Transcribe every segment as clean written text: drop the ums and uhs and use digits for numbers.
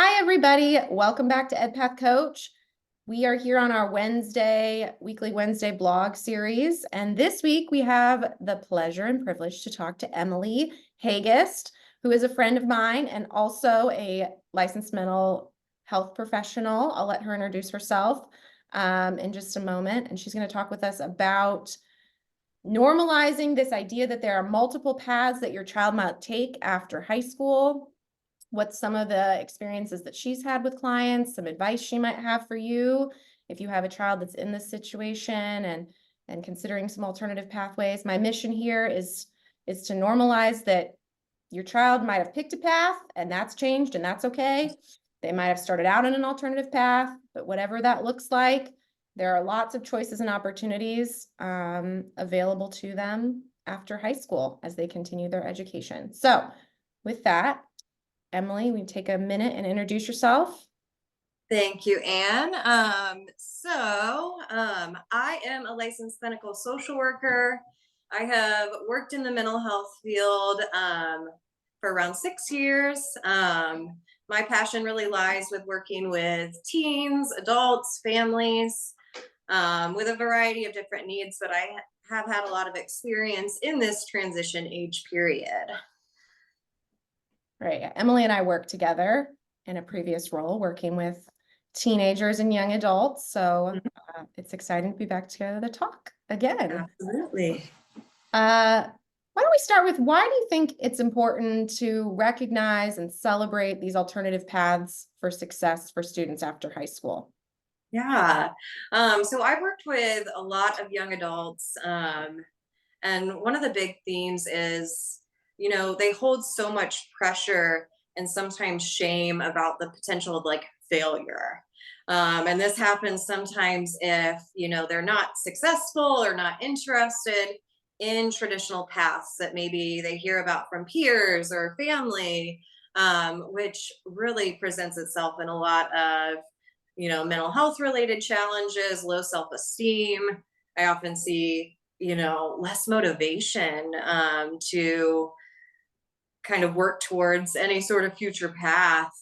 Hi, everybody. Welcome back to EdPath Coach. We are here on our weekly Wednesday blog series. And this week we have the pleasure and privilege to talk to Emily Hagist, who is a friend of mine and also a licensed mental health professional. I'll let her introduce herself in just a moment. And she's going to talk with us about normalizing this idea that there are multiple paths that your child might take after high school. What's some of the experiences that she's had with clients, some advice she might have for you if you have a child that's in this situation and considering some alternative pathways. My mission here is to normalize that your child might have picked a path and that's changed and that's okay. They might have started out in an alternative path, but whatever that looks like, there are lots of choices and opportunities available to them after high school as they continue their education. So with that, Emily, will you take a minute and introduce yourself? Thank you, Anne. I am a licensed clinical social worker. I have worked in the mental health field for around 6 years. My passion really lies with working with teens, adults, families, with a variety of different needs, but I have had a lot of experience in this transition age period. Right. Emily and I worked together in a previous role working with teenagers and young adults. So it's exciting to be back together to talk again. Absolutely. Why don't we start with, why do you think it's important to recognize and celebrate these alternative paths for success for students after high school? Yeah. So I've worked with a lot of young adults. And one of the big themes is, they hold so much pressure and sometimes shame about the potential of like failure. And this happens sometimes if, they're not successful or not interested in traditional paths that maybe they hear about from peers or family, which really presents itself in a lot of mental health related challenges, low self-esteem. I often see, less motivation to kind of work towards any sort of future path.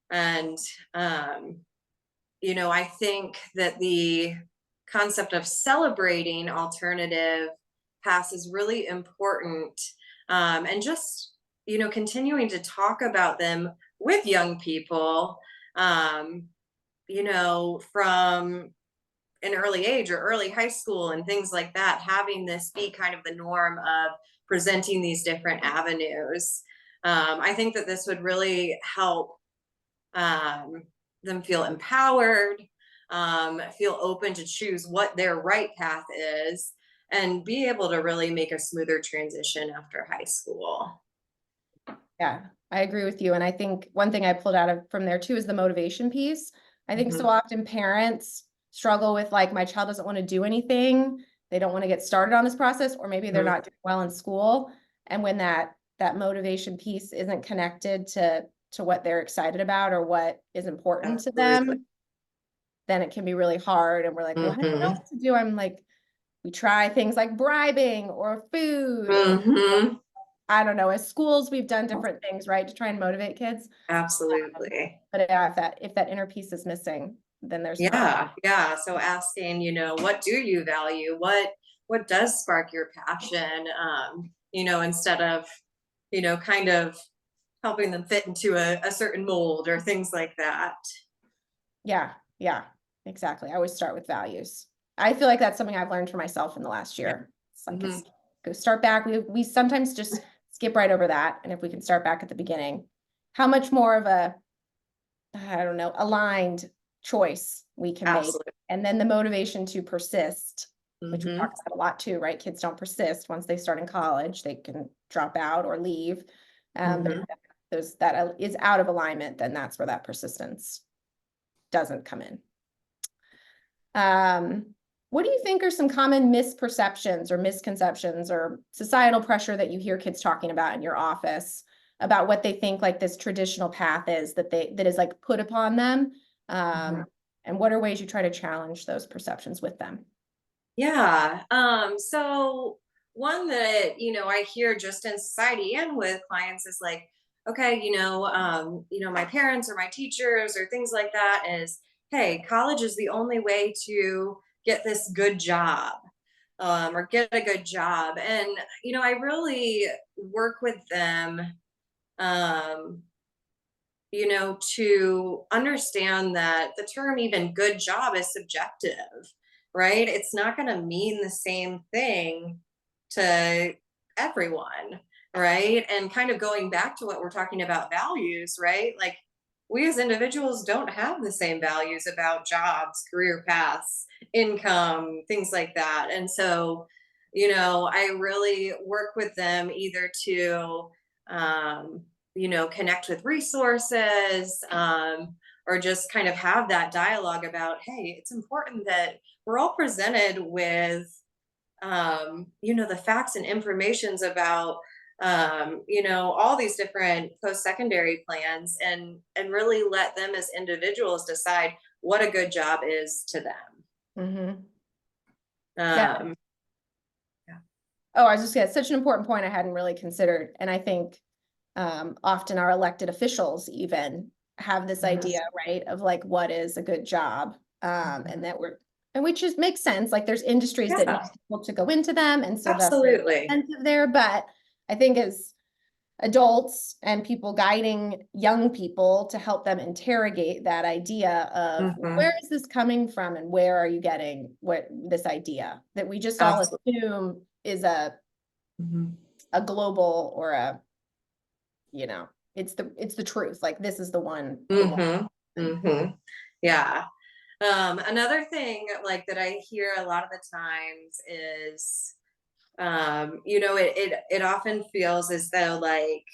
And, I think that the concept of celebrating alternative paths is really important. And just, continuing to talk about them with young people, from an early age or early high school and things like that, having this be kind of the norm of presenting these different avenues. I think that this would really help them feel empowered, feel open to choose what their right path is, and be able to really make a smoother transition after high school. Yeah, I agree with you. And I think one thing I pulled out of from there too is the motivation piece. I think so often parents struggle with, like, my child doesn't want to do anything. They don't want to get started on this process, or maybe they're not doing well in school. And when that motivation piece isn't connected to what they're excited about or what is important to them, then it can be really hard. And we're like, well, I don't know what to do. I'm like, we try things like bribing or food. I don't know. As schools, we've done different things, right, to try and motivate kids. Absolutely. But yeah, if that inner piece is missing, then there's not. Yeah. So asking, what do you value? What does spark your passion? Instead of, kind of helping them fit into a certain mold or things like that. Yeah, exactly. I always start with values. I feel like that's something I've learned for myself in the last year. It's like, go start back. We sometimes just skip right over that. And if we can start back at the beginning, how much more of a, I don't know, aligned choice we can make. And then the motivation to persist, which we talk about a lot too, right? Kids don't persist once they start in college. They can drop out or leave. But if that is out of alignment, then that's where that persistence doesn't come in. What do you think are some common misperceptions or misconceptions or societal pressure that you hear kids talking about in your office about what they think like this traditional path is that is like put upon them? And what are ways you try to challenge those perceptions with them? Yeah. So one that, I hear just in society and with clients is like, okay, my parents or my teachers or things like that is, hey, college is the only way to get this good job, or get a good job. And, I really work with them, um, to understand that the term even good job is subjective, right? It's not going to mean the same thing to everyone, right? And kind of going back to what we're talking about values, right? Like we as individuals don't have the same values about jobs, career paths, income, things like that. And so, I really work with them either to, um, connect with resources, or just kind of have that dialogue about, hey, it's important that we're all presented with, the facts and informations about, all these different post-secondary plans, and really let them as individuals decide what a good job is to them. Mm-hmm. Yeah. Um, Oh, I was just gonna, it's such an important point I hadn't really considered. And I think often our elected officials even have this idea, right, of like what is a good job. And that and which just makes sense. Like there's industries that need yeah, people to go into them. And so that's absolutely. incentive there. But I think as adults and people guiding young people to help them interrogate that idea of where is this coming from and where are you getting what this idea that we just all Absolutely. assume is a global or it's the truth. Like this is the one. Yeah. Another thing like that I hear a lot of the times is, it often feels as though like,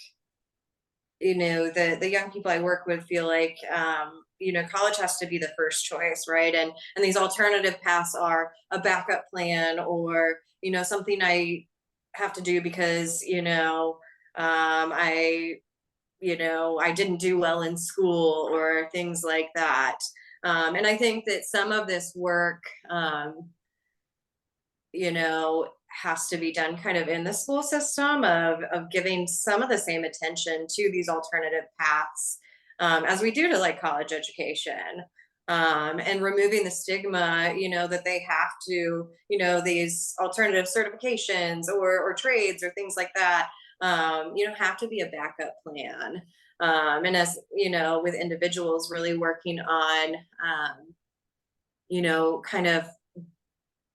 the young people I work with feel like, college has to be the first choice, right? And these alternative paths are a backup plan, or, something I have to do because, I didn't do well in school or things like that. And I think that some of this work, has to be done kind of in the school system of giving some of the same attention to these alternative paths, as we do to like college education, and removing the stigma, that they have to, these alternative certifications or trades or things like that, have to be a backup plan. And as with individuals really working on, kind of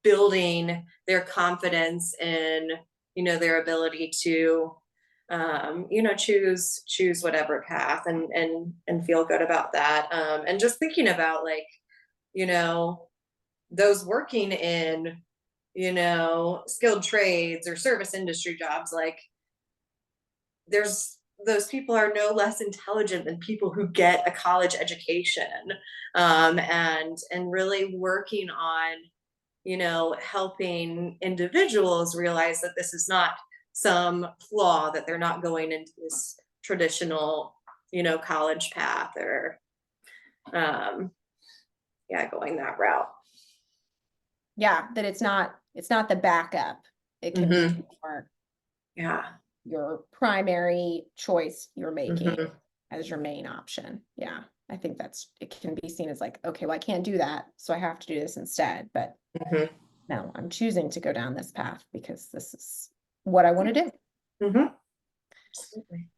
building their confidence in, their ability to, choose whatever path, and feel good about that, and just thinking about like, you know those working in, skilled trades or service industry jobs, like there's those people are no less intelligent than people who get a college education, and really working on, helping individuals realize that this is not some flaw, that they're not going into this traditional, college path, or, yeah, going that route. Yeah, that it's not the backup. It can be more Yeah. your primary choice you're making Mhm. as your main option. Yeah. I think it can be seen as like, okay, well, I can't do that, so I have to do this instead. But Mhm. no, I'm choosing to go down this path because this is what I want to do. Mhm. Absolutely.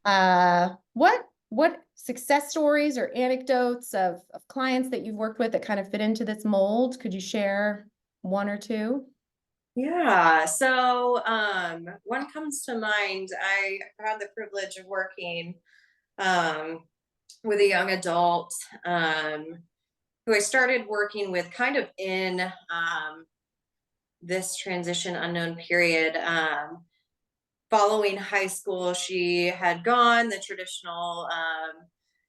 What success stories or anecdotes of clients that you've worked with that kind of fit into this mold? Could you share one or two? Yeah. So, one comes to mind. I had the privilege of working, um, with a young adult, who I started working with kind of in, this transition unknown period. Following high school, she had gone the traditional,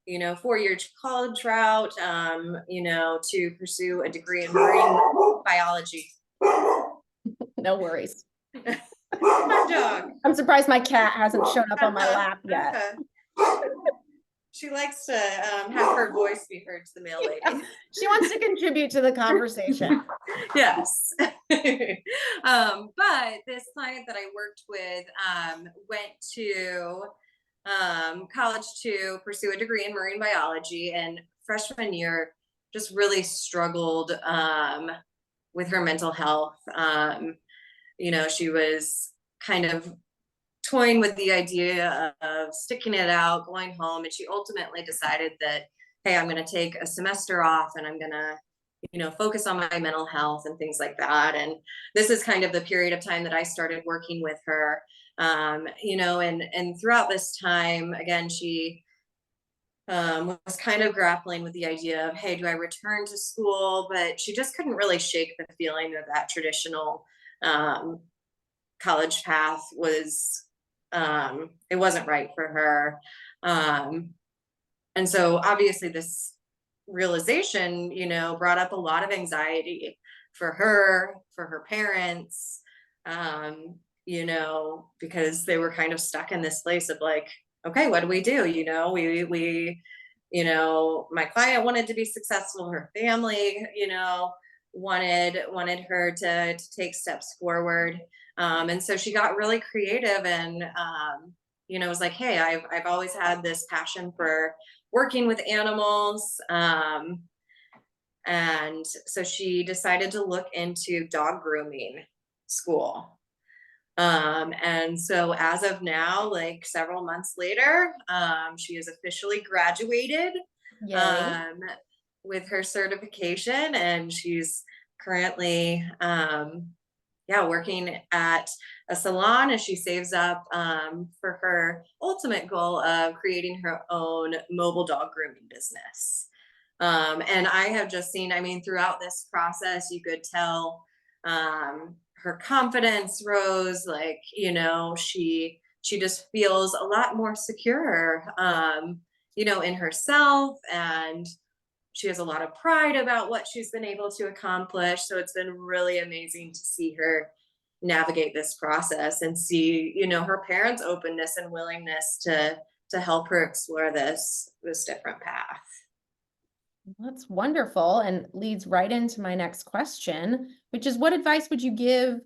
4-year college route, to pursue a degree in marine biology. No worries. My dog. I'm surprised my cat hasn't shown up on my lap yet. She likes to, have her voice be heard to the mail lady. She wants to contribute to the conversation. Yes. But this client that I worked with, went to, college to pursue a degree in marine biology, and freshman year just really struggled with her mental health. She was kind of toying with the idea of sticking it out, going home, and she ultimately decided that, hey, I'm going to take a semester off and I'm going to focus on my mental health and things like that. And this is kind of the period of time that I started working with her. And throughout this time, again, she was kind of grappling with the idea of, hey, do I return to school? But she just couldn't really shake the feeling that that traditional um, college path was, it wasn't right for her. And so obviously this realization, brought up a lot of anxiety for her parents, because they were kind of stuck in this place of like, okay, what do we do? My client wanted to be successful. Her family, wanted her to take steps forward. And so she got really creative and, was like, hey, I've always had this passion for working with animals. And so she decided to look into dog grooming school. And so as of now, like several months later, she is officially graduated Yay. with her certification, and she's currently working at a salon as she saves up for her ultimate goal of creating her own mobile dog grooming business. And I have just seen, throughout this process, you could tell her confidence rose, like, she just feels a lot more secure, in herself, and she has a lot of pride about what she's been able to accomplish. So it's been really amazing to see her navigate this process and see, her parents' openness and willingness to help her explore this different path. That's wonderful and leads right into my next question, which is what advice would you give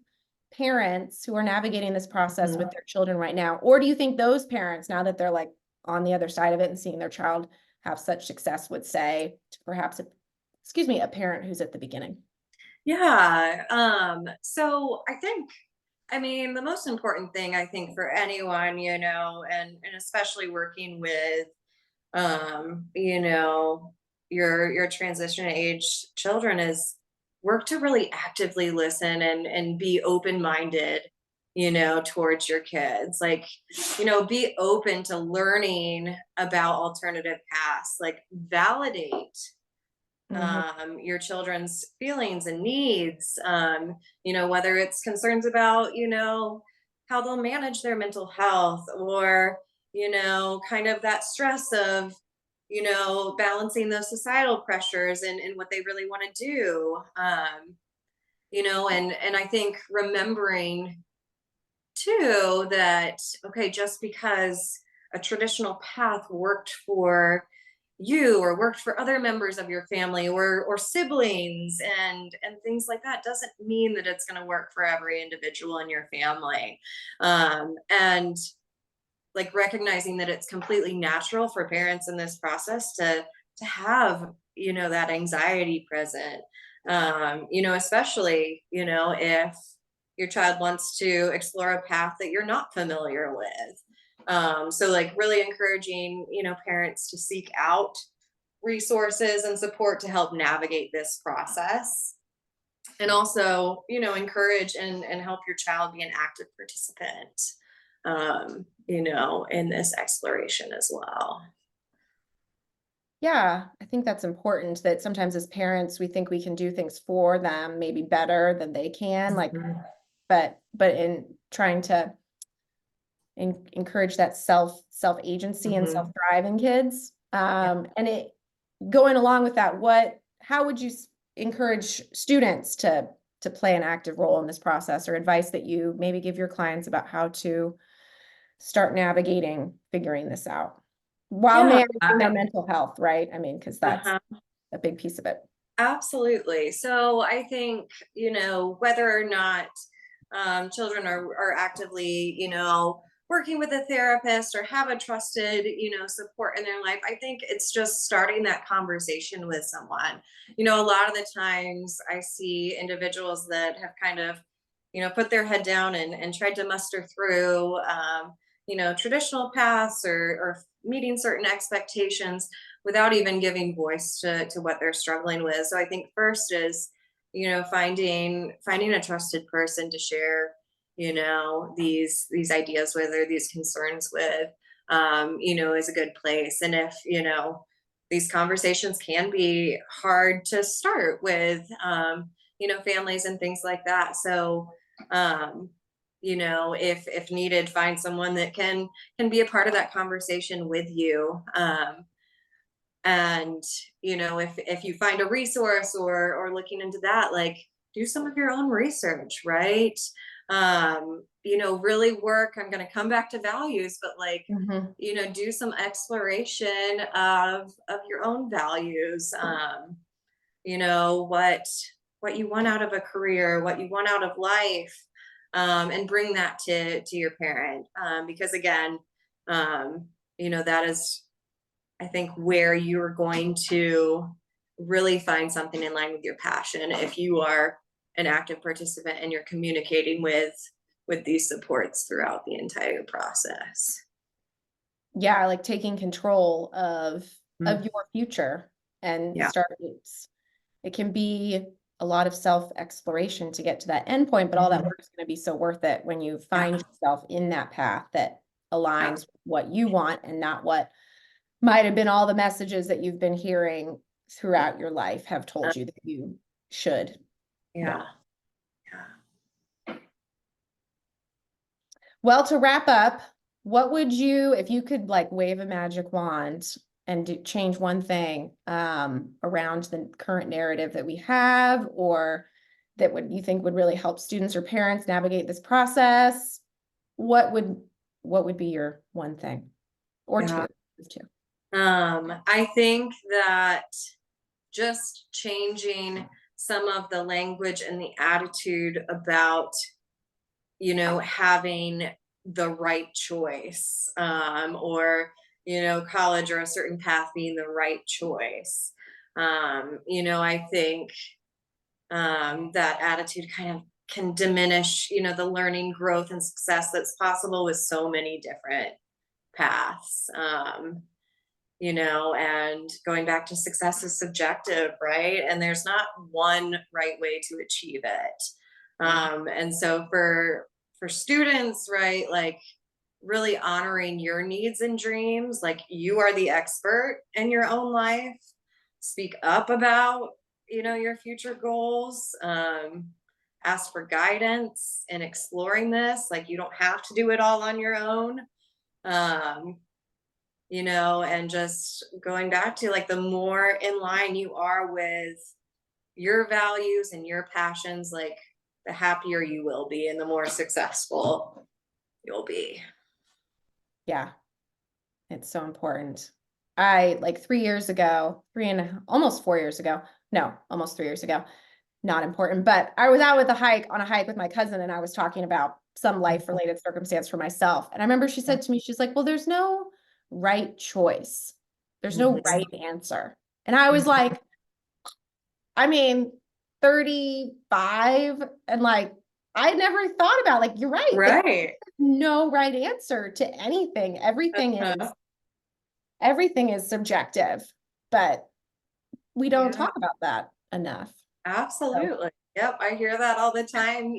parents who are navigating this process with their children right now? Or do you think those parents, now that they're like on the other side of it and seeing their child have such success, would say to perhaps a parent who's at the beginning? Yeah. So I think, the most important thing I think for anyone, and especially working with, your transition age children, is work to really actively listen and be open-minded, towards your kids. Like, be open to learning about alternative paths, like validate your children's feelings and needs, whether it's concerns about, how they'll manage their mental health, or, kind of that stress of, balancing those societal pressures and what they really want to do. And I think remembering too that, okay, just because a traditional path worked for you or worked for other members of your family or siblings and things like that, doesn't mean that it's going to work for every individual in your family. And like recognizing that it's completely natural for parents in this process to have, that anxiety present, especially, if your child wants to explore a path that you're not familiar with. So like really encouraging, parents to seek out resources and support to help navigate this process. And also, encourage and help your child be an active participant, in this exploration as well. Yeah, I think that's important that sometimes as parents, we think we can do things for them, maybe better than they can, like, but in trying to encourage that self-agency and self-drive in kids. And it going along with that, how would you encourage students to play an active role in this process, or advice that you maybe give your clients about how to start navigating figuring this out while managing their mental health, right? Because that's a big piece of it. Absolutely. So I think, whether or not children are actively, working with a therapist or have a trusted, support in their life. I think it's just starting that conversation with someone. A lot of the times I see individuals that have kind of, put their head down and tried to muster through, traditional paths or meeting certain expectations without even giving voice to what they're struggling with. So I think first is, finding a trusted person to share, these ideas with or these concerns with, is a good place. And if, these conversations can be hard to start with, families and things like that. So, if needed, find someone that can be a part of that conversation with you. And if you find a resource or looking into that, like, do some of your own research, right? Really work. I'm going to come back to values, but like, Mhm. do some exploration of your own values. What you want out of a career, what you want out of life, and bring that to your parent, because again, that is, I think, where you're going to really find something in line with your passion if you are an active participant and you're communicating with these supports throughout the entire process. Yeah, like taking control of Mm. your future and Yeah. start it's it can be a lot of self-exploration to get to that end point, but all that Mhm. work is going to be so worth it when you find Yeah. yourself in that path that Yeah. aligns with what you want and not what might have been all the messages that you've been hearing throughout your life have told you that you should Yeah. want. Yeah. Well, to wrap up, what would you, if you could like wave a magic wand and change one thing around the current narrative that we have, or that would you think would really help students or parents navigate this process, what would be your one thing or Yeah. two? Two. I think that just changing some of the language and the attitude about, having the right choice, or, college or a certain path being the right choice. I think, that attitude kind of can diminish, the learning, growth, and success that's possible with so many different paths. And going back to success is subjective, right? And there's not one right way to achieve it. And so for students, right, like really honoring your needs and dreams, like you are the expert in your own life. Speak up about, your future goals. Ask for guidance in exploring this. Like you don't have to do it all on your own. Um, and just going back to like the more in line you are with your values and your passions, like the happier you will be and the more successful you'll be. Yeah, it's so important. I like 3 years ago, almost 4 years ago, no, almost 3 years ago, not important, but I was out with on a hike with my cousin, and I was talking about some life related circumstance for myself. And I remember she said to me, she's like, well, there's no right choice. There's no Mhm. right answer. And I was like, I mean, 35, and like, I never thought about like, you're right. Like, Right. no right answer to anything. Uh-huh. Everything is subjective, but we don't Yeah, talk about that enough. So, absolutely. Yep, I hear that all the time,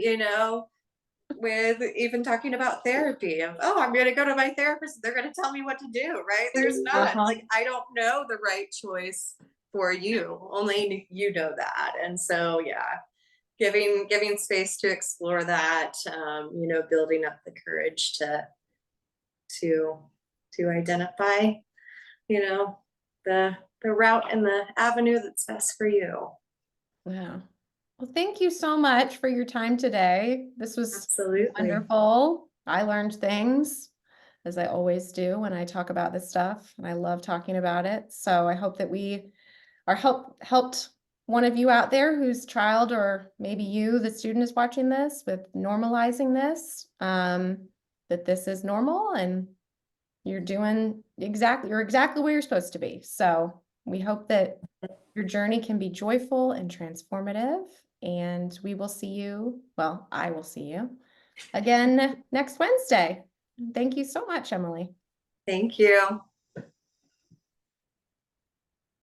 with even talking about therapy of, oh, I'm going to go to my therapist, they're going to tell me what to do, right? There's not, uh-huh. like, I don't know the right choice for you, only you know that. And so yeah, giving space to explore that, building up the courage to to identify, you know the route and the avenue that's best for you. Yeah. Well, thank you so much for your time today. This was Absolutely. wonderful. I learned things, as I always do when I talk about this stuff, and I love talking about it. So I hope that we are helped one of you out there whose child, or maybe you, the student, is watching this with normalizing this. that this is normal and you're exactly where you're supposed to be. So we hope that your journey can be joyful and transformative, and we will see you, well, I will see you again next Wednesday. Thank you so much, Emily. Thank you.